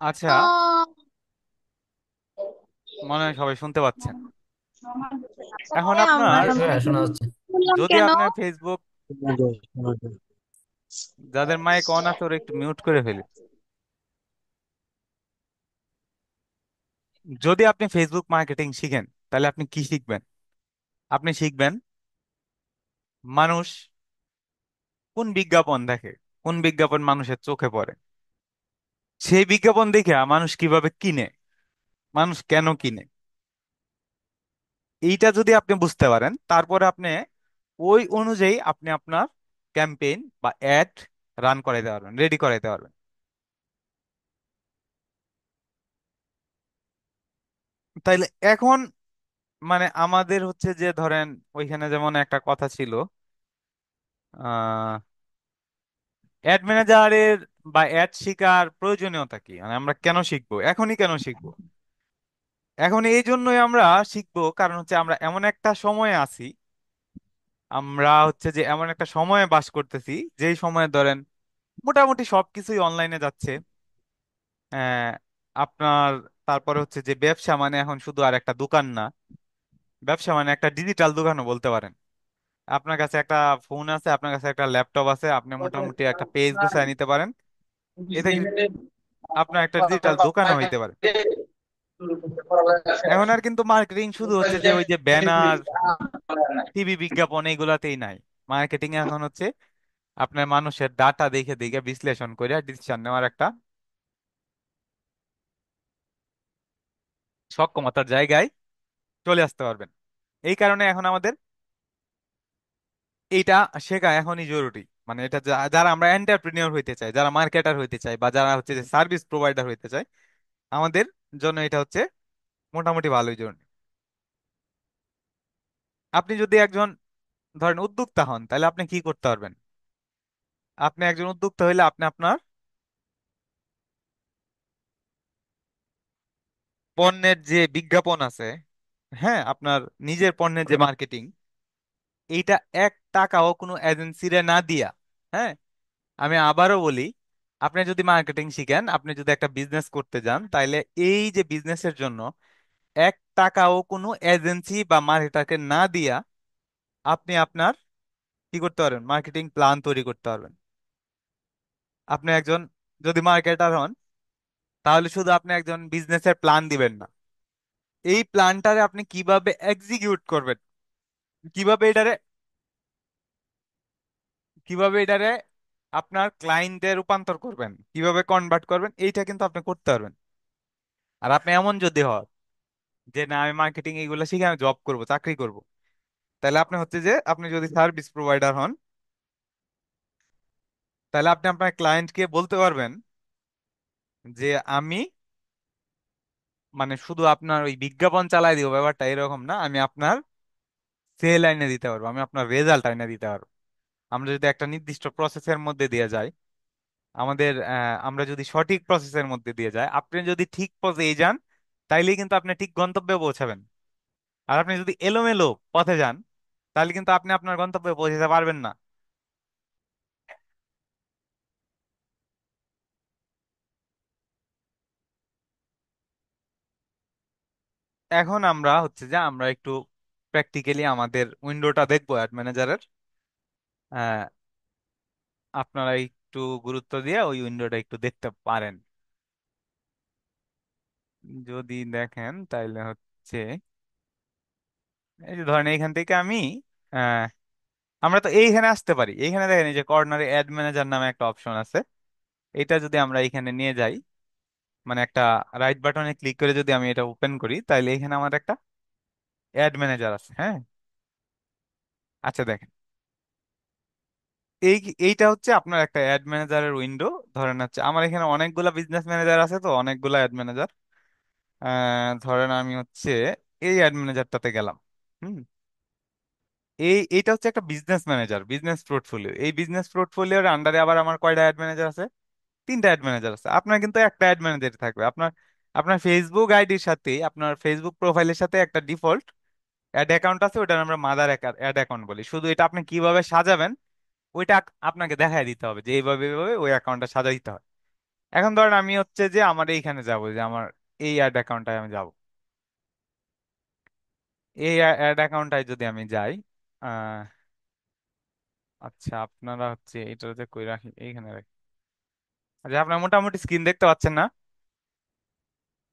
আচ্ছা, মনে হয় সবাই শুনতে পাচ্ছেন। এখন আপনার, হ্যাঁ, শোনা যাচ্ছে। যদি কেন? আপনার ফেসবুক, যাদের মাইক অন আছে ওরা একটু মিউট করে ফেলে। যদি আপনি ফেসবুক মার্কেটিং শিখেন তাহলে আপনি কি শিখবেন? আপনি শিখবেন মানুষ কোন বিজ্ঞাপন দেখে, কোন বিজ্ঞাপন মানুষের চোখে পড়ে, সেই বিজ্ঞাপন দেখে মানুষ কিভাবে কিনে, মানুষ কেন কিনে। এইটা যদি আপনি বুঝতে পারেন, তারপরে আপনি ওই অনুযায়ী আপনি আপনার ক্যাম্পেইন বা অ্যাড রান করাইতে পারবেন, রেডি করাইতে পারবেন। তাইলে এখন মানে আমাদের হচ্ছে যে ধরেন, ওইখানে যেমন একটা কথা ছিল, আহ অ্যাড ম্যানেজারের বা অ্যাড শিখার প্রয়োজনীয়তা কি, মানে আমরা কেন শিখবো, এখনই কেন শিখবো? এখন এই জন্যই আমরা শিখবো, কারণ হচ্ছে আমরা এমন একটা সময়ে আছি, আমরা হচ্ছে যে এমন একটা সময়ে বাস করতেছি, যেই সময়ে ধরেন মোটামুটি সবকিছুই অনলাইনে যাচ্ছে। আহ, আপনার, তারপরে হচ্ছে যে ব্যবসা মানে এখন শুধু আর একটা দোকান না, ব্যবসা মানে একটা ডিজিটাল দোকানও বলতে পারেন। আপনার কাছে একটা ফোন আছে, আপনার কাছে একটা ল্যাপটপ আছে, আপনি মোটামুটি একটা পেজ গুছায় নিতে পারেন। এতে কি আপনার একটা ডিজিটাল দোকানও হইতে পারে। এখন আর কিন্তু মার্কেটিং শুধু হচ্ছে যে ওই যে ব্যানার, টিভি বিজ্ঞাপন এইগুলাতেই নাই। মার্কেটিং এখন হচ্ছে আপনার মানুষের ডাটা দেখে দেখে বিশ্লেষণ করে ডিসিশন নেওয়ার একটা সক্ষমতার জায়গায় চলে আসতে পারবেন। এই কারণে এখন আমাদের এইটা শেখা এখনই জরুরি। মানে এটা যারা আমরা এন্টারপ্রেনিয়র হইতে চাই, যারা মার্কেটার হইতে চাই, বা যারা হচ্ছে যে সার্ভিস প্রোভাইডার হইতে চাই, আমাদের জন্য এটা হচ্ছে মোটামুটি ভালোই জরুরি। আপনি যদি একজন ধরেন উদ্যোক্তা হন, তাহলে আপনি কি করতে পারবেন? আপনি একজন উদ্যোক্তা হইলে আপনি আপনার পণ্যের যে বিজ্ঞাপন আছে, হ্যাঁ, আপনার নিজের পণ্যের যে মার্কেটিং, এইটা এক টাকাও কোনো এজেন্সিরে না দিয়া, হ্যাঁ, আমি আবারও বলি, আপনি যদি মার্কেটিং শিখেন, আপনি যদি একটা বিজনেস করতে যান, তাইলে এই যে বিজনেসের জন্য এক টাকাও কোনো এজেন্সি বা মার্কেটারকে না দিয়া আপনি আপনার কি করতে পারবেন, মার্কেটিং প্ল্যান তৈরি করতে পারবেন। আপনি একজন যদি মার্কেটার হন, তাহলে শুধু আপনি একজন বিজনেসের প্ল্যান দিবেন না, এই প্ল্যানটারে আপনি কিভাবে এক্সিকিউট করবেন, কিভাবে এটারে কিভাবে এটারে আপনার ক্লায়েন্টে রূপান্তর করবেন, কিভাবে কনভার্ট করবেন, এইটা কিন্তু আপনি করতে পারবেন। আর আপনি এমন যদি হন যে না, আমি মার্কেটিং এইগুলো শিখে আমি জব করব, চাকরি করব, তাহলে আপনি হচ্ছে যে আপনি যদি সার্ভিস প্রোভাইডার হন, তাহলে আপনি আপনার ক্লায়েন্টকে বলতে পারবেন যে আমি মানে শুধু আপনার ওই বিজ্ঞাপন চালাই দিব ব্যাপারটা এরকম না, আমি আপনার সেল আইনে দিতে পারবো, আমি আপনার রেজাল্ট আইনে দিতে পারবো। আমরা যদি একটা নির্দিষ্ট প্রসেসের মধ্যে দিয়ে যাই, আমরা যদি সঠিক প্রসেসের মধ্যে দিয়ে যাই, আপনি যদি ঠিক পথে যান, তাইলে কিন্তু আপনি ঠিক গন্তব্যে পৌঁছাবেন। আর আপনি যদি এলোমেলো পথে যান, তাহলে কিন্তু আপনি আপনার গন্তব্যে পৌঁছাতে পারবেন না। এখন আমরা হচ্ছে যে আমরা একটু প্র্যাকটিক্যালি আমাদের উইন্ডোটা দেখবো অ্যাড ম্যানেজারের। আপনারা একটু গুরুত্ব দিয়ে ওই উইন্ডোটা একটু দেখতে পারেন। যদি দেখেন তাইলে হচ্ছে, এই যে ধরেন এইখান থেকে আমি আহ, আমরা তো এইখানে আসতে পারি। এইখানে দেখেন এই যে কর্নারে অ্যাড ম্যানেজার নামে একটা অপশন আছে, এটা যদি আমরা এইখানে নিয়ে যাই, মানে একটা রাইট বাটনে ক্লিক করে যদি আমি এটা ওপেন করি, তাইলে এখানে আমার একটা অ্যাড ম্যানেজার আছে, হ্যাঁ। আচ্ছা দেখেন, এই এইটা হচ্ছে আপনার একটা অ্যাড ম্যানেজারের উইন্ডো। ধরেন হচ্ছে আমার এখানে অনেকগুলা বিজনেস ম্যানেজার আছে, তো অনেকগুলা অ্যাড ম্যানেজার। ধরেন আমি হচ্ছে এই অ্যাড ম্যানেজারটাতে গেলাম। হুম, এইটা হচ্ছে একটা বিজনেস ম্যানেজার, বিজনেস পোর্টফোলিও। এই বিজনেস পোর্টফোলিওর আন্ডারে আবার আমার কয়টা অ্যাড ম্যানেজার আছে? তিনটা অ্যাড ম্যানেজার আছে। আপনার কিন্তু একটা অ্যাড ম্যানেজার থাকবে। আপনার আপনার ফেসবুক আইডির সাথে, আপনার ফেসবুক প্রোফাইলের সাথে একটা ডিফল্ট অ্যাড অ্যাকাউন্ট আছে, ওটা আমরা মাদার অ্যাড অ্যাকাউন্ট বলি। শুধু এটা আপনি কিভাবে সাজাবেন ওইটা আপনাকে দেখাই দিতে হবে যে এইভাবে এইভাবে ওই অ্যাকাউন্টটা সাজাইতে হয়। এখন ধরেন আমি হচ্ছে যে আমার এইখানে যাব, যে আমার এই অ্যাড অ্যাকাউন্টটায় আমি যাব। এই অ্যাড অ্যাকাউন্টটায় যদি আমি যাই, আহ আচ্ছা আপনারা হচ্ছে এটাতে কই রাখি, এইখানে রাখি। আচ্ছা আপনার মোটামুটি স্ক্রিন দেখতে পাচ্ছেন না?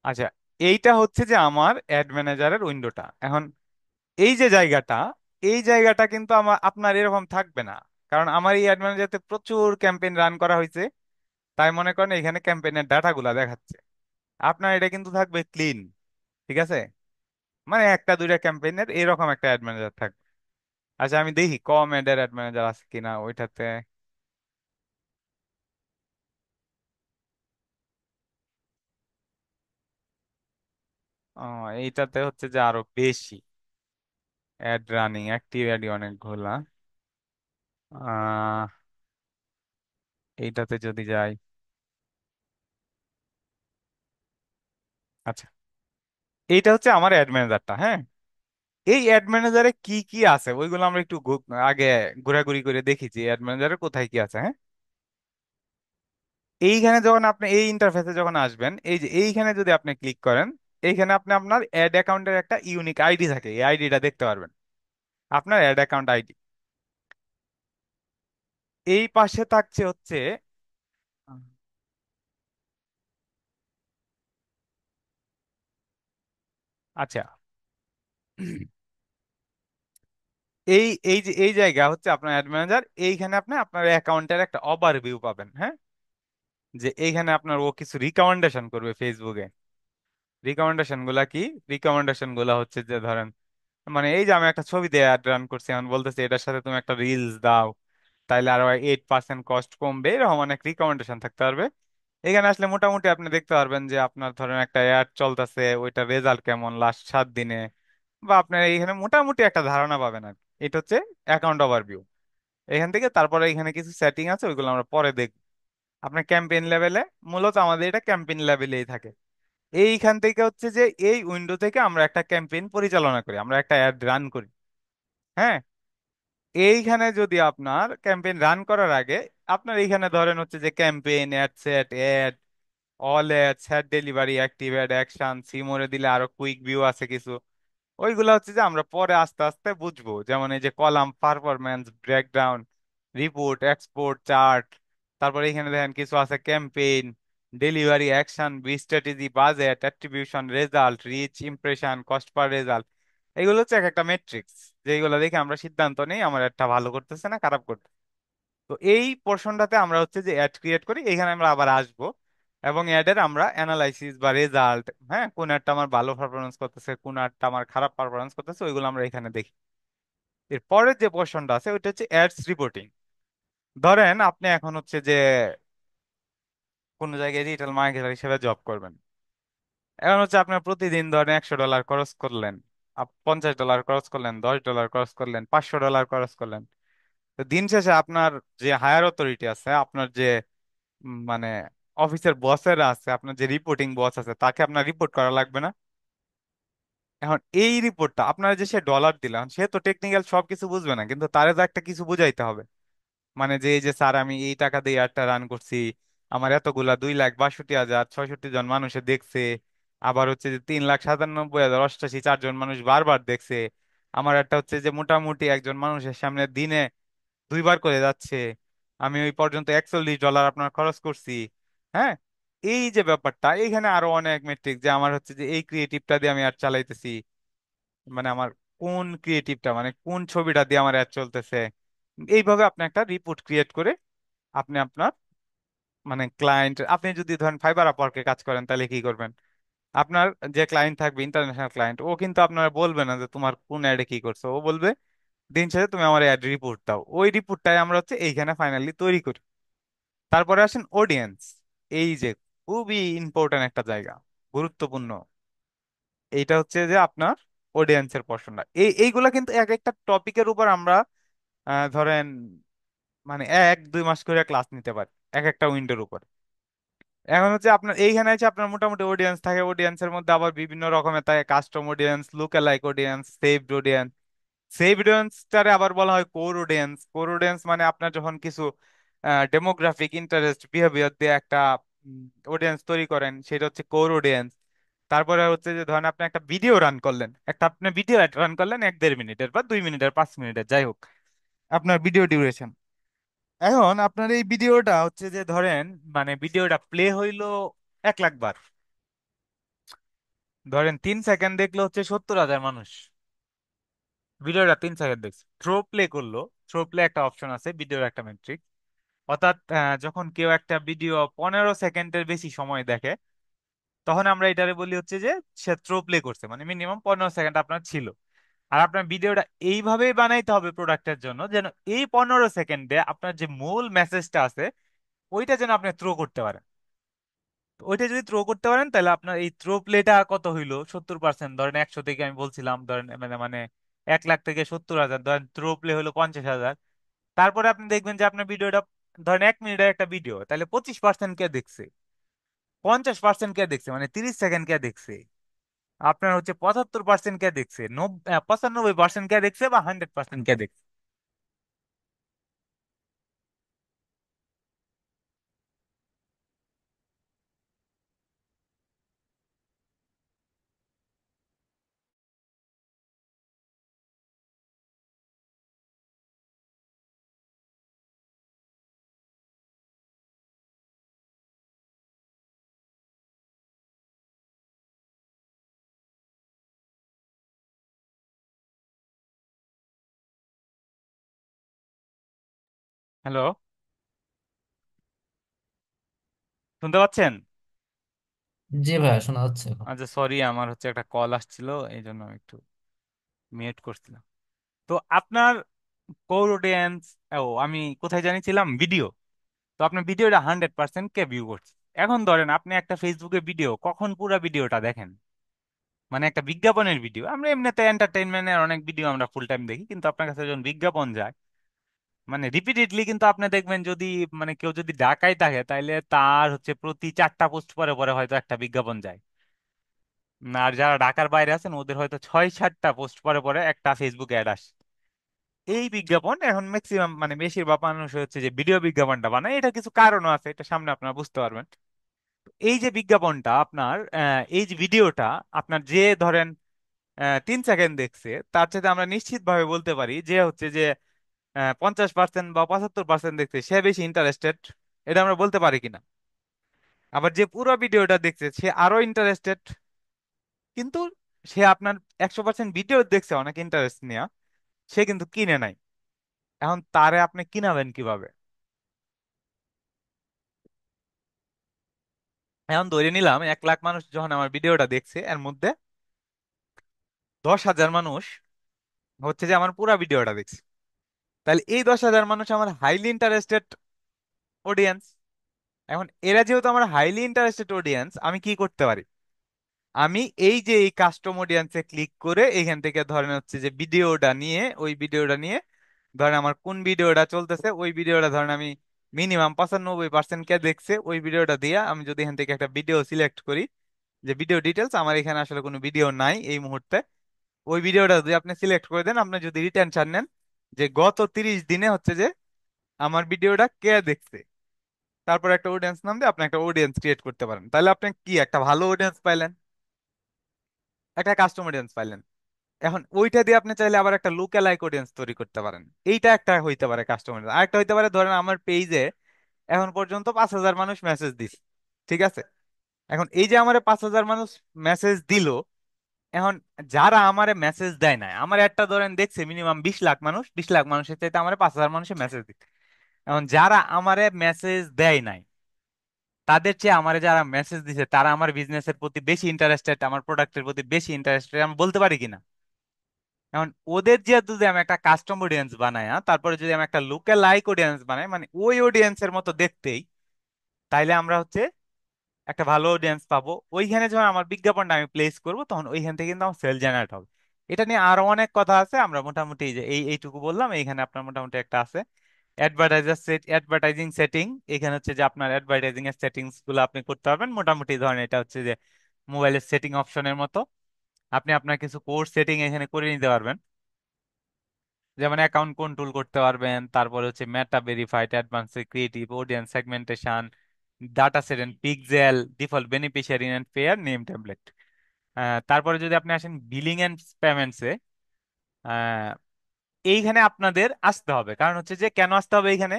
আচ্ছা, এইটা হচ্ছে যে আমার অ্যাড ম্যানেজারের উইন্ডোটা। এখন এই যে জায়গাটা, এই জায়গাটা কিন্তু আমার আপনার এরকম থাকবে না, কারণ আমার এই অ্যাড ম্যানেজারতে প্রচুর ক্যাম্পেইন রান করা হয়েছে। তাই মনে করেন এখানে ক্যাম্পেইনের ডাটাগুলা দেখাচ্ছে। আপনার এটা কিন্তু থাকবে ক্লিন, ঠিক আছে? মানে একটা দুইটা ক্যাম্পেইনের এরকম একটা অ্যাড ম্যানেজার থাকবে। আচ্ছা আমি দেখি কম অ্যাডের অ্যাড ম্যানেজার আছে কিনা ওইটাতে। ও, এইটাতে হচ্ছে যে আরো বেশি অ্যাড রানিং, অ্যাক্টিভ অ্যাডই অনেকগুলা। আহ এইটাতে যদি যাই, আচ্ছা এইটা হচ্ছে আমার অ্যাড ম্যানেজারটা, হ্যাঁ। এই অ্যাড ম্যানেজারে কি কি আছে ওইগুলো আমরা একটু আগে ঘোরাঘুরি করে দেখি যে অ্যাড ম্যানেজারে কোথায় কি আছে, হ্যাঁ। এইখানে যখন আপনি এই ইন্টারফেসে যখন আসবেন, এই যে এইখানে যদি আপনি ক্লিক করেন, এইখানে আপনি আপনার অ্যাড অ্যাকাউন্টের একটা ইউনিক আইডি থাকে, এই আইডিটা দেখতে পারবেন, আপনার অ্যাড অ্যাকাউন্ট আইডি। এই পাশে থাকছে হচ্ছে, আচ্ছা এই এই যে এই জায়গা হচ্ছে আপনার অ্যাড ম্যানেজার, এইখানে আপনি আপনার অ্যাকাউন্টের একটা ওভারভিউ পাবেন, হ্যাঁ। যে এইখানে আপনার ও কিছু রিকমেন্ডেশন করবে ফেসবুকে। রিকমেন্ডেশন গুলা কি? রিকমেন্ডেশন গুলা হচ্ছে যে ধরেন, মানে এই যে আমি একটা ছবি দিয়ে অ্যাড রান করছি, এখন বলতেছি এটার সাথে তুমি একটা রিলস দাও, তাইলে আরো 8% কস্ট কমবে, এরকম অনেক রিকমেন্ডেশন থাকতে পারবে। এখানে আসলে মোটামুটি আপনি দেখতে পারবেন যে আপনার ধরেন একটা অ্যাড চলতেছে, ওইটা রেজাল্ট কেমন লাস্ট 7 দিনে, বা আপনার এইখানে মোটামুটি একটা ধারণা পাবেন আর কি। এটা হচ্ছে অ্যাকাউন্ট ওভারভিউ। এখান থেকে তারপরে এখানে কিছু সেটিং আছে, ওইগুলো আমরা পরে দেখব। আপনার ক্যাম্পেইন লেভেলে, মূলত আমাদের এটা ক্যাম্পেইন লেভেলেই থাকে। এইখান থেকে হচ্ছে যে এই উইন্ডো থেকে আমরা একটা ক্যাম্পেইন পরিচালনা করি, আমরা একটা অ্যাড রান করি, হ্যাঁ। এইখানে যদি আপনার ক্যাম্পেইন রান করার আগে আপনার এইখানে ধরেন হচ্ছে যে campaign, ad set, ad, all ad, set delivery, active ad, action, see more দিলে আরো কুইক ভিউ আছে কিছু, ওইগুলো হচ্ছে যে আমরা পরে আস্তে আস্তে বুঝবো। যেমন এই যে column, performance, breakdown, report, export, chart. তারপরে এখানে দেখেন কিছু আছে campaign, delivery, action, bid strategy, budget, attribution, result, reach, impression, cost per result. এগুলো হচ্ছে এক একটা মেট্রিক্স, যেগুলো দেখে আমরা সিদ্ধান্ত নেই আমার একটা ভালো করতেছে না খারাপ করতেছে। তো এই পোর্শনটাতে আমরা হচ্ছে যে অ্যাড ক্রিয়েট করি, এখানে আমরা আবার আসবো এবং অ্যাডের আমরা অ্যানালাইসিস বা রেজাল্ট, হ্যাঁ, কোন অ্যাডটা আমার ভালো পারফরমেন্স করতেছে, কোন অ্যাডটা আমার খারাপ পারফরমেন্স করতেছে, ওইগুলো আমরা এখানে দেখি। এর পরের যে পোর্শনটা আছে ওইটা হচ্ছে অ্যাডস রিপোর্টিং। ধরেন আপনি এখন হচ্ছে যে কোনো জায়গায় ডিজিটাল মার্কেটার হিসেবে জব করবেন। এখন হচ্ছে আপনার প্রতিদিন ধরেন $100 খরচ করলেন, $50 খরচ করলেন, $10 খরচ করলেন, $500 খরচ করলেন। তো দিন শেষে আপনার যে হায়ার অথরিটি আছে, আপনার যে মানে অফিসের বসেরা আছে, আপনার যে রিপোর্টিং বস আছে, তাকে আপনার রিপোর্ট করা লাগবে না? এখন এই রিপোর্টটা আপনার যে সে ডলার দিলাম, সে তো টেকনিক্যাল সব কিছু বুঝবে না, কিন্তু তারে তো একটা কিছু বুঝাইতে হবে। মানে যে এই যে স্যার আমি এই টাকা দিয়ে একটা রান করছি, আমার এতগুলা 2,62,666 জন মানুষে দেখছে, আবার হচ্ছে যে 3,97,088 চারজন মানুষ বারবার দেখছে, আমার একটা হচ্ছে যে মোটামুটি একজন মানুষের সামনে দিনে 2বার করে যাচ্ছে, আমি ওই পর্যন্ত $41 আপনার খরচ করছি, হ্যাঁ। এই যে ব্যাপারটা, এইখানে আরো অনেক মেট্রিক, যে আমার হচ্ছে যে এই ক্রিয়েটিভটা দিয়ে আমি আর চালাইতেছি, মানে আমার কোন ক্রিয়েটিভটা, মানে কোন ছবিটা দিয়ে আমার অ্যাড চলতেছে। এইভাবে আপনি একটা রিপোর্ট ক্রিয়েট করে আপনি আপনার মানে ক্লায়েন্ট, আপনি যদি ধরেন ফাইবার আপওয়ার্কে কাজ করেন তাহলে কি করবেন? আপনার যে ক্লায়েন্ট থাকবে, ইন্টারন্যাশনাল ক্লায়েন্ট, ও কিন্তু আপনার বলবে না যে তোমার কোন অ্যাডে কি করছো, ও বলবে দিন শেষে তুমি আমার অ্যাড রিপোর্ট দাও। ওই রিপোর্টটাই আমরা হচ্ছে এইখানে ফাইনালি তৈরি করি। তারপরে আসেন অডিয়েন্স। এই যে খুবই ইম্পর্ট্যান্ট একটা জায়গা, গুরুত্বপূর্ণ। এইটা হচ্ছে যে আপনার অডিয়েন্সের পোর্শনটা, এইগুলা কিন্তু এক একটা টপিকের উপর আমরা ধরেন মানে 1-2 মাস করে ক্লাস নিতে পারি এক একটা উইন্ডোর উপর। এখন হচ্ছে আপনার এইখানে আছে আপনার মোটামুটি অডিয়েন্স থাকে, অডিয়েন্সের মধ্যে আবার বিভিন্ন রকমের থাকে, custom audience, lookalike audience, saved audience. Saved অডিয়েন্সটারে আবার বলা হয় কোর অডিয়েন্স। কোর অডিয়েন্স মানে আপনার যখন কিছু ডেমোগ্রাফিক ইন্টারেস্ট বিহেভিয়ার দিয়ে একটা অডিয়েন্স তৈরি করেন, সেটা হচ্ছে কোর অডিয়েন্স। তারপরে হচ্ছে যে ধরেন আপনি একটা ভিডিও রান করলেন, একটা আপনি ভিডিও রান করলেন 1-1.5 মিনিটের বা 2 মিনিটের 5 মিনিটের, যাই হোক আপনার ভিডিও ডিউরেশন। এখন আপনার এই ভিডিওটা হচ্ছে যে ধরেন, মানে ভিডিওটা প্লে হইলো 1 লাখ বার, ধরেন 3 সেকেন্ড দেখলো হচ্ছে 70,000 মানুষ, ভিডিওটা 3 সেকেন্ড দেখছে, থ্রো প্লে করলো। থ্রো প্লে একটা অপশন আছে ভিডিওর একটা মেট্রিক, অর্থাৎ যখন কেউ একটা ভিডিও 15 সেকেন্ডের বেশি সময় দেখে, তখন আমরা এটারে বলি হচ্ছে যে সে থ্রো প্লে করছে, মানে মিনিমাম 15 সেকেন্ড আপনার ছিল। আর আপনার ভিডিওটা এইভাবেই বানাইতে হবে প্রোডাক্টের জন্য, যেন এই 15 সেকেন্ডে আপনার যে মূল মেসেজটা আছে ওইটা যেন আপনি থ্রো করতে পারেন। তো ওইটা যদি থ্রো করতে পারেন তাহলে আপনার এই থ্রো প্লেটা কত হইলো 70%, ধরেন 100 থেকে আমি বলছিলাম, ধরেন মানে মানে 1 লাখ থেকে 70,000, ধরেন থ্রো প্লে হলো 50,000। তারপরে আপনি দেখবেন যে আপনার ভিডিওটা ধরেন 1 মিনিটের একটা ভিডিও, তাহলে 25% কে দেখছে, 50% কে দেখছে, মানে 30 সেকেন্ড কে দেখছে, আপনার হচ্ছে 75% কে দেখছে, 95% কে দেখছে, বা 100% কে দেখছে। হ্যালো, শুনতে পাচ্ছেন? জি ভাইয়া, শোনা যাচ্ছে এখন। আচ্ছা সরি, আমার হচ্ছে একটা কল আসছিল, এই জন্য আমি একটু মিউট করছিলাম। তো আপনার কোর অডিয়েন্স, ও আমি কোথায় জানিছিলাম, ভিডিও। তো আপনার ভিডিওটা 100% কে ভিউ করছে। এখন ধরেন আপনি একটা ফেসবুকে ভিডিও কখন পুরো ভিডিওটা দেখেন, মানে একটা বিজ্ঞাপনের ভিডিও, আমরা এমনিতে এন্টারটেইনমেন্টের অনেক ভিডিও আমরা ফুল টাইম দেখি, কিন্তু আপনার কাছে যখন বিজ্ঞাপন যায়, মানে রিপিটেডলি, কিন্তু আপনি দেখবেন যদি মানে কেউ যদি ঢাকায় থাকে তাহলে তার হচ্ছে প্রতি 4টা পোস্ট পরে পরে হয়তো একটা বিজ্ঞাপন যায়। আর যারা ঢাকার বাইরে আছেন ওদের হয়তো 6-7টা পোস্ট পরে পরে একটা ফেসবুক অ্যাড আসে। এই বিজ্ঞাপন এখন ম্যাক্সিমাম মানে বেশিরভাগ মানুষ হচ্ছে যে ভিডিও বিজ্ঞাপনটা বানায়, এটা কিছু কারণও আছে, এটা সামনে আপনারা বুঝতে পারবেন। এই যে বিজ্ঞাপনটা আপনার, এই যে ভিডিওটা আপনার যে ধরেন 3 সেকেন্ড দেখছে, তার সাথে আমরা নিশ্চিত ভাবে বলতে পারি যে হচ্ছে যে 50% বা 75% দেখছে, সে বেশি ইন্টারেস্টেড। এটা আমরা বলতে পারি কিনা? আবার যে পুরো ভিডিওটা দেখছে সে আরো ইন্টারেস্টেড, কিন্তু সে আপনার 100% ভিডিও দেখছে অনেক ইন্টারেস্ট নিয়ে, সে কিন্তু কিনে নাই। এখন তারে আপনি কিনাবেন কিভাবে? এখন ধরে নিলাম 1 লাখ মানুষ যখন আমার ভিডিওটা দেখছে, এর মধ্যে 10,000 মানুষ হচ্ছে যে আমার পুরো ভিডিওটা দেখছে, তাহলে এই 10,000 মানুষ আমার হাইলি ইন্টারেস্টেড অডিয়েন্স। এখন এরা যেহেতু আমার হাইলি ইন্টারেস্টেড অডিয়েন্স, আমি কি করতে পারি? আমি এই যে এই কাস্টম অডিয়েন্সে ক্লিক করে এখান থেকে ধরেন হচ্ছে যে ভিডিওটা নিয়ে, ওই ভিডিওটা নিয়ে ধরেন আমার কোন ভিডিওটা চলতেছে, ওই ভিডিওটা ধরেন আমি মিনিমাম 95% কে দেখছে, ওই ভিডিওটা দিয়ে আমি যদি এখান থেকে একটা ভিডিও সিলেক্ট করি, যে ভিডিও ডিটেলস, আমার এখানে আসলে কোনো ভিডিও নাই এই মুহূর্তে, ওই ভিডিওটা যদি আপনি সিলেক্ট করে দেন, আপনি যদি রিটেনশন নেন যে গত 30 দিনে হচ্ছে যে আমার ভিডিওটা কে দেখছে, তারপর একটা অডিয়েন্স নাম দিয়ে আপনি একটা অডিয়েন্স ক্রিয়েট করতে পারেন, তাহলে আপনি কি একটা ভালো অডিয়েন্স পাইলেন, একটা কাস্টম অডিয়েন্স পাইলেন। এখন ওইটা দিয়ে আপনি চাইলে আবার একটা লুক অ্যালাইক অডিয়েন্স তৈরি করতে পারেন। এইটা একটা হইতে পারে কাস্টম অডিয়েন্স। আরেকটা হইতে পারে, ধরেন আমার পেজে এখন পর্যন্ত 5,000 মানুষ মেসেজ দিস, ঠিক আছে? এখন এই যে আমার 5,000 মানুষ মেসেজ দিল, এখন যারা আমারে মেসেজ দেয় না, আমার একটা ধরেন দেখছে মিনিমাম 20 লাখ মানুষ, 20 লাখ মানুষের চাইতে আমার 5,000 মানুষের মেসেজ দিচ্ছে। এখন যারা আমারে মেসেজ দেয় নাই, তাদের চেয়ে আমারে যারা মেসেজ দিছে তারা আমার বিজনেসের প্রতি বেশি ইন্টারেস্টেড, আমার প্রোডাক্টের প্রতি বেশি ইন্টারেস্টেড, আমি বলতে পারি কিনা? এখন ওদের যে যদি আমি একটা কাস্টম অডিয়েন্স বানাই, তারপরে যদি আমি একটা লোকাল লাইক অডিয়েন্স বানাই, মানে ওই অডিয়েন্সের মতো দেখতেই, তাইলে আমরা হচ্ছে একটা ভালো অডিয়েন্স পাবো। ওইখানে যখন আমার বিজ্ঞাপনটা আমি প্লেস করব, তখন ওইখান থেকে কিন্তু আমার সেল জেনারেট হবে। এটা নিয়ে আরো অনেক কথা আছে, আমরা মোটামুটি এই যে এইটুকু বললাম, এইখানে আপনার মোটামুটি একটা আছে। Advertising setting. এখানে হচ্ছে যে আপনার অ্যাডভার্টাইজিং এর সেটিংস গুলো আপনি করতে পারবেন মোটামুটি। ধরেন এটা হচ্ছে যে মোবাইলের সেটিং অপশনের মতো। আপনি আপনার কিছু কোর্স সেটিং এখানে করে নিতে পারবেন, যেমন অ্যাকাউন্ট কন্ট্রোল করতে পারবেন, তারপরে হচ্ছে Meta verified, advance creative, audience segmentation, data set, pixel, default beneficiary and payer name template. তারপরে যদি আপনি আসেন বিলিং এন্ড পেমেন্টসে, এইখানে আপনাদের আসতে হবে। কারণ হচ্ছে যে কেন আসতে হবে এইখানে,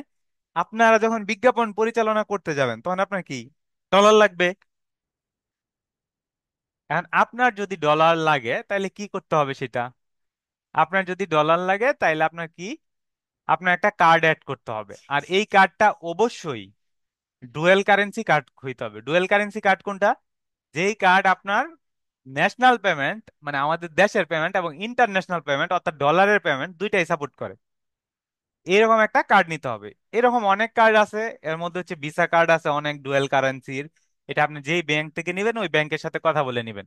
আপনারা যখন বিজ্ঞাপন পরিচালনা করতে যাবেন তখন আপনার কি ডলার লাগবে। এখন আপনার যদি ডলার লাগে তাহলে কি করতে হবে সেটা, আপনার যদি ডলার লাগে তাহলে আপনার কি, আপনার একটা কার্ড অ্যাড করতে হবে। আর এই কার্ডটা অবশ্যই ডুয়েল কারেন্সি কার্ড হইতে হবে। ডুয়েল কারেন্সি কার্ড কোনটা? যেই কার্ড আপনার ন্যাশনাল পেমেন্ট মানে আমাদের দেশের পেমেন্ট এবং ইন্টারন্যাশনাল পেমেন্ট অর্থাৎ ডলারের পেমেন্ট দুইটাই সাপোর্ট করে, এরকম একটা কার্ড নিতে হবে। এরকম অনেক কার্ড আছে, এর মধ্যে হচ্ছে ভিসা কার্ড আছে অনেক ডুয়েল কারেন্সির। এটা আপনি যেই ব্যাংক থেকে নেবেন ওই ব্যাংকের সাথে কথা বলে নেবেন।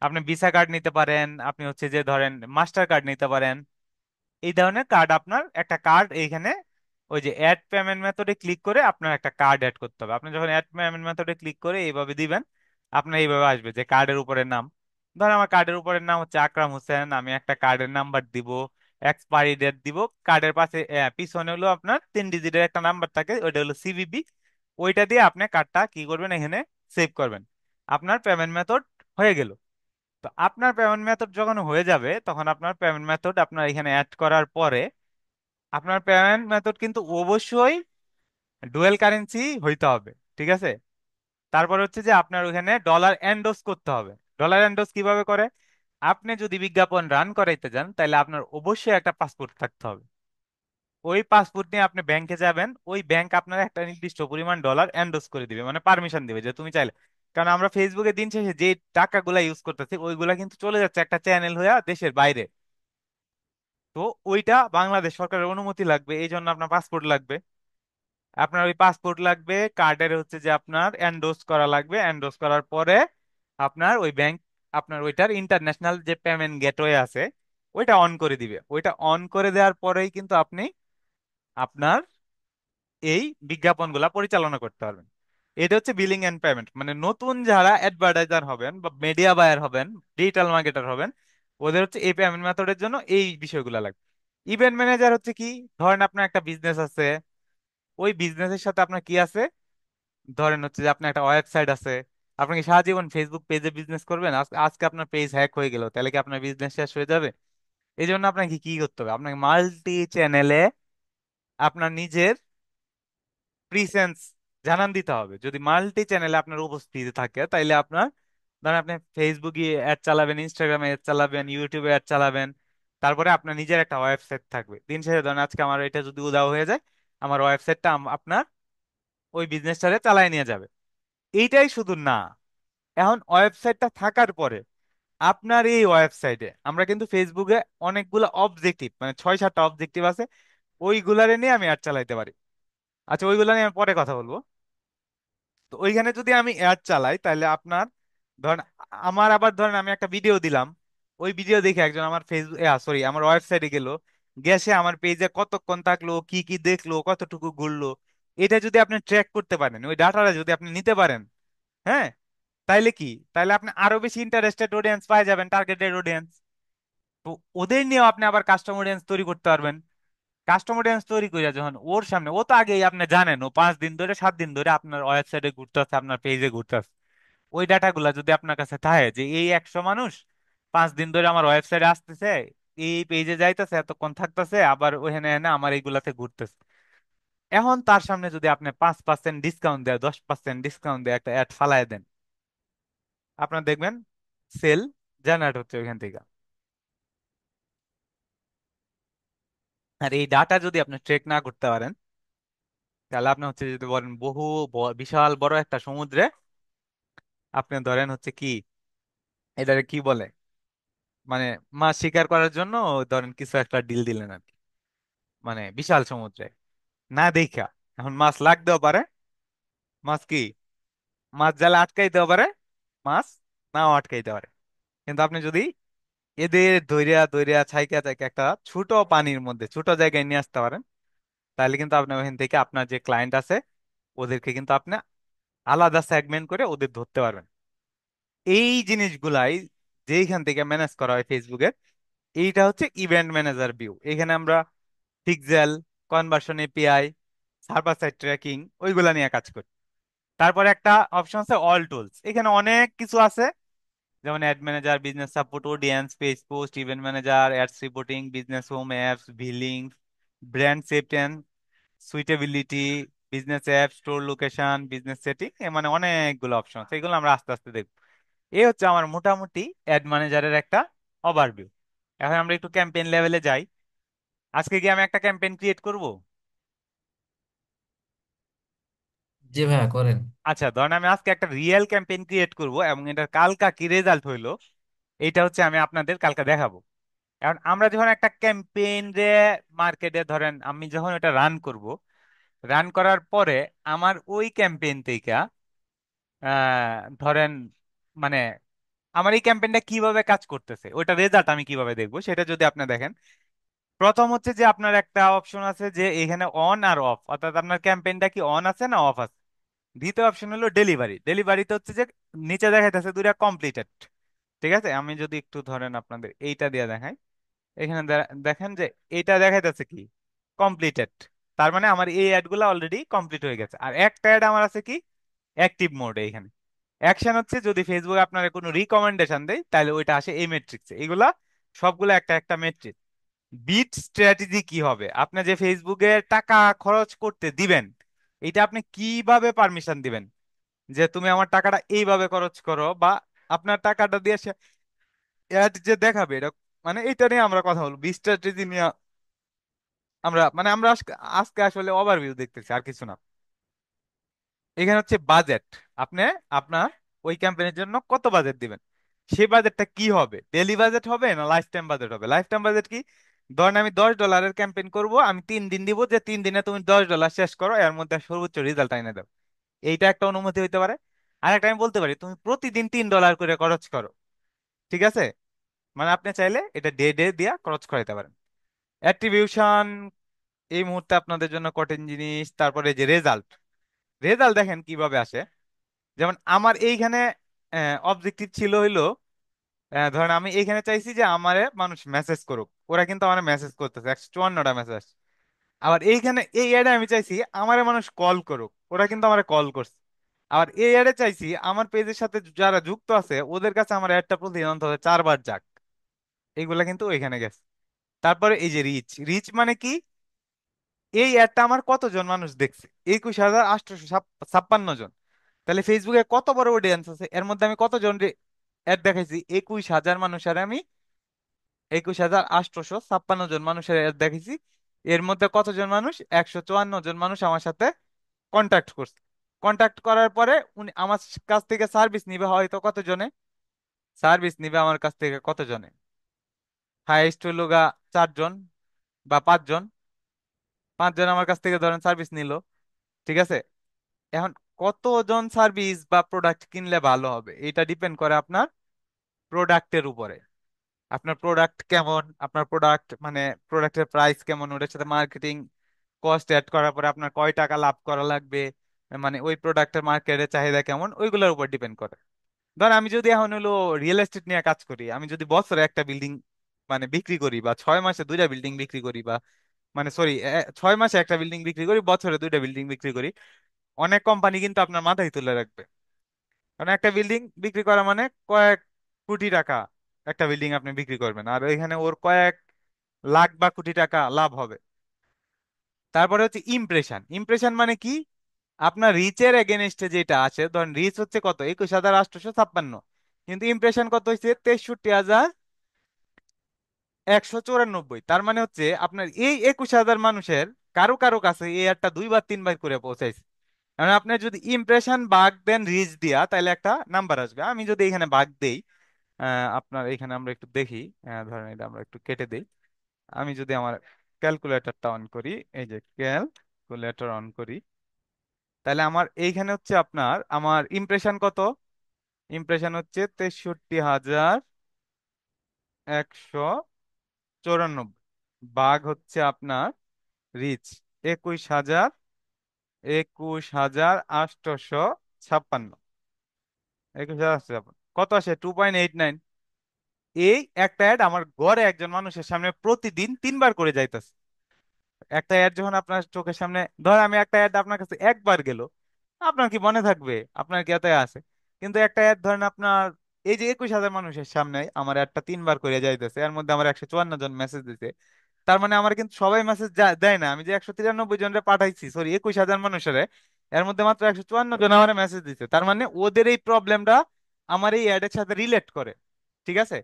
আপনি ভিসা কার্ড নিতে পারেন, আপনি হচ্ছে যে ধরেন মাস্টার কার্ড নিতে পারেন। এই ধরনের কার্ড, আপনার একটা কার্ড এইখানে ওই যে অ্যাড পেমেন্ট মেথডে ক্লিক করে আপনার একটা কার্ড অ্যাড করতে হবে। আপনি যখন অ্যাড পেমেন্ট মেথডে ক্লিক করে এইভাবে দিবেন, আপনার এইভাবে আসবে যে কার্ডের উপরের নাম। ধর আমার কার্ডের উপরের নাম হচ্ছে আকরাম হোসেন, আমি একটা কার্ডের নাম্বার দিব, এক্সপায়ারি ডেট দিব। কার্ডের পাশে পিছনে হলো আপনার 3 ডিজিটের একটা নাম্বার থাকে, ওইটা হলো সিভিবি। ওইটা দিয়ে আপনি কার্ডটা কি করবেন, এখানে সেভ করবেন। আপনার পেমেন্ট মেথড হয়ে গেল। তো আপনার পেমেন্ট মেথড যখন হয়ে যাবে তখন আপনার পেমেন্ট মেথড আপনার এখানে অ্যাড করার পরে আপনার পেমেন্ট মেথড কিন্তু অবশ্যই ডুয়েল কারেন্সি হইতে হবে, ঠিক আছে? তারপর হচ্ছে যে আপনার ওখানে ডলার এন্ডোস করতে হবে। ডলার এন্ডোস কিভাবে করে? আপনি যদি বিজ্ঞাপন রান করাইতে যান তাহলে আপনার অবশ্যই একটা পাসপোর্ট থাকতে হবে। ওই পাসপোর্ট নিয়ে আপনি ব্যাংকে যাবেন, ওই ব্যাংক আপনার একটা নির্দিষ্ট পরিমাণ ডলার এন্ডোস করে দিবে, মানে পারমিশন দিবে যে তুমি চাইলে। কারণ আমরা ফেসবুকে দিন শেষে যে টাকাগুলা ইউজ করতেছি ওইগুলা কিন্তু চলে যাচ্ছে একটা চ্যানেল হয়ে দেশের বাইরে। তো ওইটা বাংলাদেশ সরকারের অনুমতি লাগবে, এই জন্য আপনার পাসপোর্ট লাগবে। আপনার ওই পাসপোর্ট লাগবে, কার্ডের হচ্ছে যে আপনার এন্ডোর্স করা লাগবে। এন্ডোর্স করার পরে আপনার ওই ব্যাংক আপনার ওইটার ইন্টারন্যাশনাল যে পেমেন্ট গেটওয়ে আছে ওইটা অন করে দিবে। ওইটা অন করে দেওয়ার পরেই কিন্তু আপনি আপনার এই বিজ্ঞাপনগুলা পরিচালনা করতে পারবেন। এটা হচ্ছে বিলিং এন্ড পেমেন্ট। মানে নতুন যারা অ্যাডভার্টাইজার হবেন বা মিডিয়া বায়ার হবেন, ডিজিটাল মার্কেটার হবেন, ওদের হচ্ছে এই পেমেন্ট মেথডের জন্য এই বিষয়গুলো লাগবে। ইভেন্ট ম্যানেজার হচ্ছে কি, ধরেন আপনার একটা বিজনেস আছে, ওই বিজনেসের সাথে আপনার কি আছে, ধরেন হচ্ছে যে আপনার একটা ওয়েবসাইট আছে। আপনি কি সারা জীবন ফেসবুক পেজে বিজনেস করবেন? আজকে আপনার পেজ হ্যাক হয়ে গেল, তাহলে কি আপনার বিজনেস শেষ হয়ে যাবে? এই জন্য আপনাকে কি করতে হবে, আপনাকে মাল্টি চ্যানেলে আপনার নিজের প্রিসেন্স জানান দিতে হবে। যদি মাল্টি চ্যানেলে আপনার উপস্থিতি থাকে তাইলে আপনার, ধরেন আপনি ফেসবুকে অ্যাড চালাবেন, ইনস্টাগ্রামে অ্যাড চালাবেন, ইউটিউবে অ্যাড চালাবেন, তারপরে আপনার নিজের একটা ওয়েবসাইট থাকবে। দিন শেষে ধরেন আজকে আমার এটা যদি উধাও হয়ে যায়, আমার ওয়েবসাইটটা আপনার ওই বিজনেসটারে চালায় নিয়ে যাবে। এইটাই শুধু না, এখন ওয়েবসাইটটা থাকার পরে আপনার এই ওয়েবসাইটে আমরা কিন্তু ফেসবুকে অনেকগুলো অবজেক্টিভ মানে 6-7টা অবজেক্টিভ আছে, ওইগুলারে নিয়ে আমি অ্যাড চালাইতে পারি। আচ্ছা ওইগুলা নিয়ে আমি পরে কথা বলবো। তো ওইখানে যদি আমি অ্যাড চালাই তাহলে আপনার, ধরেন আমার আবার ধরেন আমি একটা ভিডিও দিলাম, ওই ভিডিও দেখে একজন আমার ফেসবুক সরি আমার ওয়েবসাইটে গেল, গেছে আমার পেজে কতক্ষণ থাকলো, কি কি দেখলো, কতটুকু ঘুরলো, এটা যদি আপনি ট্র্যাক করতে পারেন, ওই ডাটাটা যদি আপনি নিতে পারেন, হ্যাঁ, তাইলে কি, তাইলে আপনি আরো বেশি ইন্টারেস্টেড অডিয়েন্স পাই যাবেন, টার্গেটেড অডিয়েন্স। তো ওদের নিয়েও আপনি আবার কাস্টম অডিয়েন্স তৈরি করতে পারবেন। কাস্টম অডিয়েন্স তৈরি করে যখন ওর সামনে, ও তো আগেই আপনি জানেন ও 5 দিন ধরে 7 দিন ধরে আপনার ওয়েবসাইটে ঘুরতে আছে, আপনার পেজে ঘুরতে আছে। ওই ডাটাগুলা যদি আপনার কাছে থাকে যে এই 100 মানুষ 5 দিন ধরে আমার ওয়েবসাইটে আসতেছে, এই পেজে যাইতেছে, এতক্ষণ থাকতেছে, আবার ওখানে এনে আমার এইগুলাতে ঘুরতেছে, এখন তার সামনে যদি আপনি 5% ডিসকাউন্ট দেয়, 10% ডিসকাউন্ট দেয় একটা অ্যাড ফালায় দেন, আপনার দেখবেন সেল জেনারেট হচ্ছে ওইখান থেকে। আর এই ডাটা যদি আপনি ট্রেক না করতে পারেন তাহলে আপনি হচ্ছে যদি বলেন বহু বিশাল বড় একটা সমুদ্রে আপনি ধরেন হচ্ছে কি, এটাকে কি বলে, মানে মাছ শিকার করার জন্য ধরেন কিছু একটা ডিল দিলেন আর কি, মানে বিশাল সমুদ্রে না দেখা, এখন মাছ লাগতেও পারে, মাছ কি, মাছ জালে আটকাইতেও পারে, মাছ নাও আটকাইতে পারে। কিন্তু আপনি যদি এদের দইরা দইরা ছাইকা ছাইকা একটা ছোট পানির মধ্যে ছোট জায়গায় নিয়ে আসতে পারেন, তাহলে কিন্তু আপনার ওখান থেকে আপনার যে ক্লায়েন্ট আছে ওদেরকে কিন্তু আপনি আলাদা সেগমেন্ট করে ওদের ধরতে পারবেন। এই জিনিসগুলাই যেইখান থেকে ম্যানেজ করা হয় ফেসবুকের, এইটা হচ্ছে ইভেন্ট ম্যানেজার ভিউ। এখানে আমরা pixel, conversion API, server side tracking ওইগুলা নিয়ে কাজ করি। তারপর একটা অপশন আছে অল টুলস, এখানে অনেক কিছু আছে, যেমন add manager, business support, audience, page post, event manager, ads reporting, business home apps, billing, brand safety and suitability, business app, store location, business setting, মানে অনেকগুলো অপশন আছে। এগুলো আমরা আস্তে আস্তে দেখবো। এই হচ্ছে আমার মোটামুটি অ্যাড ম্যানেজারের একটা ওভারভিউ। এখন আমরা একটু ক্যাম্পেইন লেভেলে যাই। আজকে কি আমি একটা ক্যাম্পেইন ক্রিয়েট করব? জি ভাইয়া, করেন। আচ্ছা, ধরেন আমি আজকে একটা রিয়েল ক্যাম্পেইন ক্রিয়েট করব এবং এটার কালকা কি রেজাল্ট হইলো এইটা হচ্ছে আমি আপনাদের কালকে দেখাবো। এখন আমরা যখন একটা ক্যাম্পেইন রে মার্কেটে, ধরেন আমি যখন এটা রান করব, রান করার পরে আমার ওই ক্যাম্পেইন থেকে ধরেন মানে আমার এই ক্যাম্পেইনটা কিভাবে কাজ করতেছে ওইটা রেজাল্ট আমি কিভাবে দেখবো সেটা যদি আপনি দেখেন। প্রথম হচ্ছে যে আপনার একটা অপশন আছে যে এখানে অন আর অফ, অর্থাৎ আপনার ক্যাম্পেইনটা কি অন আছে না অফ আছে। দ্বিতীয় অপশন হলো ডেলিভারি। ডেলিভারিতে হচ্ছে যে নিচে দেখাইতেছে দুইটা কমপ্লিটেড। ঠিক আছে, আমি যদি একটু ধরেন আপনাদের এইটা দিয়ে দেখাই, এখানে দেখেন যে এইটা দেখাইতেছে কি কমপ্লিটেড। তার মানে আমার এই অ্যাড গুলা অলরেডি কমপ্লিট হয়ে গেছে। আর একটা অ্যাড আমার আছে কি অ্যাক্টিভ মোডে। এখানে অ্যাকশন হচ্ছে যদি ফেসবুক আপনার কোনো রিকমেন্ডেশন দেয় তাহলে ওইটা আসে এই মেট্রিক্সে। এগুলা সবগুলো একটা একটা মেট্রিক্স। বিট স্ট্র্যাটেজি কি হবে, আপনি যে ফেসবুকে টাকা খরচ করতে দিবেন এটা আপনি কিভাবে পারমিশন দিবেন যে তুমি আমার টাকাটা এইভাবে খরচ করো, বা আপনার টাকাটা দিয়ে সে অ্যাড যে দেখাবে এটা, মানে এটা নিয়ে আমরা কথা বলবো। বিট স্ট্র্যাটেজি নিয়ে আমরা আজকে আজকে আসলে ওভারভিউ দেখতেছি আর কিছু না। এখানে হচ্ছে বাজেট। আপনি আপনার ওই ক্যাম্পেইনের জন্য কত বাজেট দিবেন, সেই বাজেটটা কি হবে, ডেলি বাজেট হবে না লাইফ টাইম বাজেট হবে। লাইফ টাইম বাজেট কি, ধরেন আমি $10 ক্যাম্পেইন করব, আমি 3 দিন দিব, যে 3 দিনে তুমি $10 শেষ করো, এর মধ্যে সর্বোচ্চ রেজাল্ট এনে দাও। এইটা একটা অনুমতি হইতে পারে। আর একটা আমি বলতে পারি তুমি প্রতিদিন $3 করে খরচ করো। ঠিক আছে, মানে আপনি চাইলে এটা ডে ডে দিয়া খরচ করাইতে পারেন। অ্যাট্রিবিউশন এই মুহূর্তে আপনাদের জন্য কঠিন জিনিস। তারপরে যে রেজাল্ট, রেজাল্ট দেখেন কিভাবে আসে। যেমন আমার এইখানে অবজেক্টিভ ছিল হইলো ধরেন আমি এইখানে চাইছি যে আমারে মানুষ মেসেজ করুক, ওরা কিন্তু আমার মেসেজ করতেছে 154টা মেসেজ। আবার এইখানে এই অ্যাডে আমি চাইছি আমারে মানুষ কল করুক, ওরা কিন্তু আমারে কল করছে। আবার এই অ্যাডে চাইছি আমার পেজের সাথে যারা যুক্ত আছে ওদের কাছে আমার অ্যাডটা প্রতিদিন অন্তত 4 বার যাক। এইগুলা কিন্তু ওইখানে গেছে। তারপরে এই যে রিচ, রিচ মানে কি, এই অ্যাডটা আমার কতজন মানুষ দেখছে, 21,856 জন। তাহলে ফেসবুকে কত বড় অডিয়েন্স আছে, এর মধ্যে আমি কতজন অ্যাড দেখাইছি, 21,000 মানুষের আমি 21,856 জন মানুষের অ্যাড দেখাইছি। এর মধ্যে কতজন মানুষ, 154 জন মানুষ আমার সাথে কন্ট্যাক্ট করছে। কন্ট্যাক্ট করার পরে উনি আমার কাছ থেকে সার্ভিস নিবে হয়তো কতজনে, সার্ভিস নিবে আমার কাছ থেকে কতজনে, হাইস্ট হইল গা 4 জন বা 5 জন। 5 জন আমার কাছ থেকে ধরেন সার্ভিস নিল। ঠিক আছে, এখন কতজন সার্ভিস বা প্রোডাক্ট কিনলে ভালো হবে এটা ডিপেন্ড করে আপনার প্রোডাক্টের উপরে। আপনার প্রোডাক্ট কেমন, আপনার প্রোডাক্ট মানে প্রোডাক্টের প্রাইস কেমন, ওটার সাথে মার্কেটিং কস্ট অ্যাড করার পরে আপনার কয় টাকা লাভ করা লাগবে, মানে ওই প্রোডাক্টের মার্কেটের চাহিদা কেমন, ওইগুলোর উপর ডিপেন্ড করে। ধর আমি যদি এখন হলো রিয়েল এস্টেট নিয়ে কাজ করি, আমি যদি বছরে একটা বিল্ডিং মানে বিক্রি করি, বা 6 মাসে দুইটা বিল্ডিং বিক্রি করি, বা মানে সরি 6 মাসে একটা বিল্ডিং বিক্রি করি, বছরে দুইটা বিল্ডিং বিক্রি করি, অনেক কোম্পানি কিন্তু আপনার মাথায় তুলে রাখবে। কারণ একটা বিল্ডিং বিক্রি করা মানে কয়েক কোটি টাকা একটা বিল্ডিং আপনি বিক্রি করবেন, আর এখানে ওর কয়েক লাখ বা কোটি টাকা লাভ হবে। তারপরে হচ্ছে ইমপ্রেশন। ইমপ্রেশন মানে কি, আপনার রিচের এগেনস্টে যেটা আছে, ধরেন রিচ হচ্ছে কত 21,856, কিন্তু ইমপ্রেশন কত হয়েছে 63,194। তার মানে হচ্ছে আপনার এই 21,000 মানুষের কারো কারো কাছে এই একটা 2 বার 3 বার করে পৌঁছাইছে। মানে আপনি যদি ইমপ্রেশন ভাগ দেন রিচ দিয়া তাহলে একটা নাম্বার আসবে। আমি যদি এখানে ভাগ দেই, আপনার এখানে আমরা একটু দেখি, ধরেন এটা আমরা একটু কেটে দেই। আমি যদি আমার ক্যালকুলেটরটা অন করি, এই যে ক্যালকুলেটর অন করি, তাহলে আমার এইখানে হচ্ছে আপনার আমার ইমপ্রেশন কত, ইমপ্রেশন হচ্ছে 63,194, ভাগ হচ্ছে আপনার রিচ 21,000, 21,856। 21,856 কত আসে? 2.89। এই একটা অ্যাড আমার গড়ে একজন মানুষের সামনে প্রতিদিন 3বার করে যাইতেছে। একটা অ্যাড যখন আপনার চোখের সামনে, ধর আমি একটা অ্যাড আপনার কাছে একবার গেল, আপনার কি মনে থাকবে? আপনার কি এত আছে? কিন্তু একটা অ্যাড ধরেন আপনার, এই যে 21,000 মানুষের সামনে আমার অ্যাডটা 3বার করে যাইতেছে, এর মধ্যে আমার 154 জন মেসেজ দিতে। তার মানে আমার কিন্তু সবাই মেসেজ দেয় না। আমি যে 193 জনরে পাঠাইছি, সরি 21,000 মানুষের, এর মধ্যে মাত্র 154 জন আমার মেসেজ দিচ্ছে। তার মানে ওদের এই প্রবলেমটা আমার এই অ্যাডের সাথে রিলেট করে। ঠিক আছে?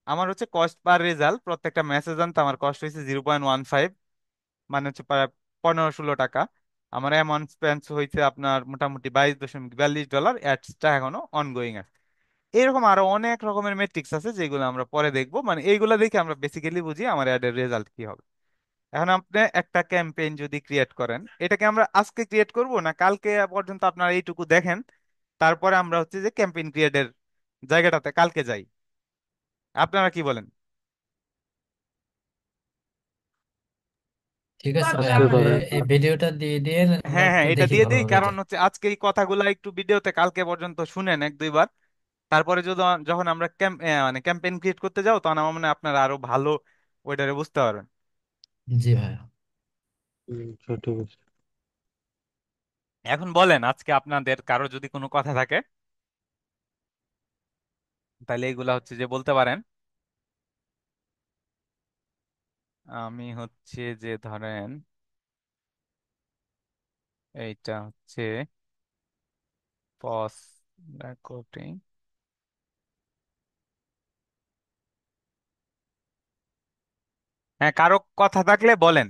আমার হচ্ছে কস্ট পার রেজাল্ট, প্রত্যেকটা মেসেজ আনতে আমার কষ্ট হয়েছে 0.15, মানে হচ্ছে প্রায় 15-16 টাকা। আমার অ্যামাউন্ট স্পেন্স হয়েছে আপনার মোটামুটি $22.42। অ্যাডসটা এখনো অনগোয়িং আছে। এরকম আরো অনেক রকমের মেট্রিক্স আছে যেগুলো আমরা পরে দেখবো, মানে এইগুলো দেখে আমরা বেসিক্যালি বুঝি আমার অ্যাডের রেজাল্ট কি হবে। এখন আপনি একটা ক্যাম্পেইন যদি ক্রিয়েট করেন, এটাকে আমরা আজকে ক্রিয়েট করব না কালকে পর্যন্ত আপনারা এইটুকু দেখেন, তারপরে আমরা হচ্ছে যে ক্যাম্পেইন ক্রিয়েটের জায়গাটাতে কালকে যাই। আপনারা কি বলেন? ঠিক আছে ভাই, আজকে আপনি করেন। এই ভিডিওটা দিয়ে দিয়ে আমরা হ্যাঁ, হ্যাঁ, একটু এটা দেখি দিয়ে দিই, ভালোভাবে কারণ এটা। হচ্ছে আজকে এই কথাগুলো একটু ভিডিওতে কালকে পর্যন্ত শুনেন 1-2বার। তারপরে যদি যখন আমরা মানে ক্যাম্পেইন ক্রিয়েট করতে যাও, তখন আমার মনে হয় আপনারা আরো ভালো ওইটারে বুঝতে পারবেন। জি ভাই। আচ্ছা, ঠিক আছে। এখন বলেন, আজকে আপনাদের কারো যদি কোনো কথা থাকে তাহলে এগুলা হচ্ছে যে বলতে পারেন। আমি হচ্ছে যে ধরেন এইটা হচ্ছে পজ রেকর্ডিং। হ্যাঁ, কারো কথা থাকলে বলেন।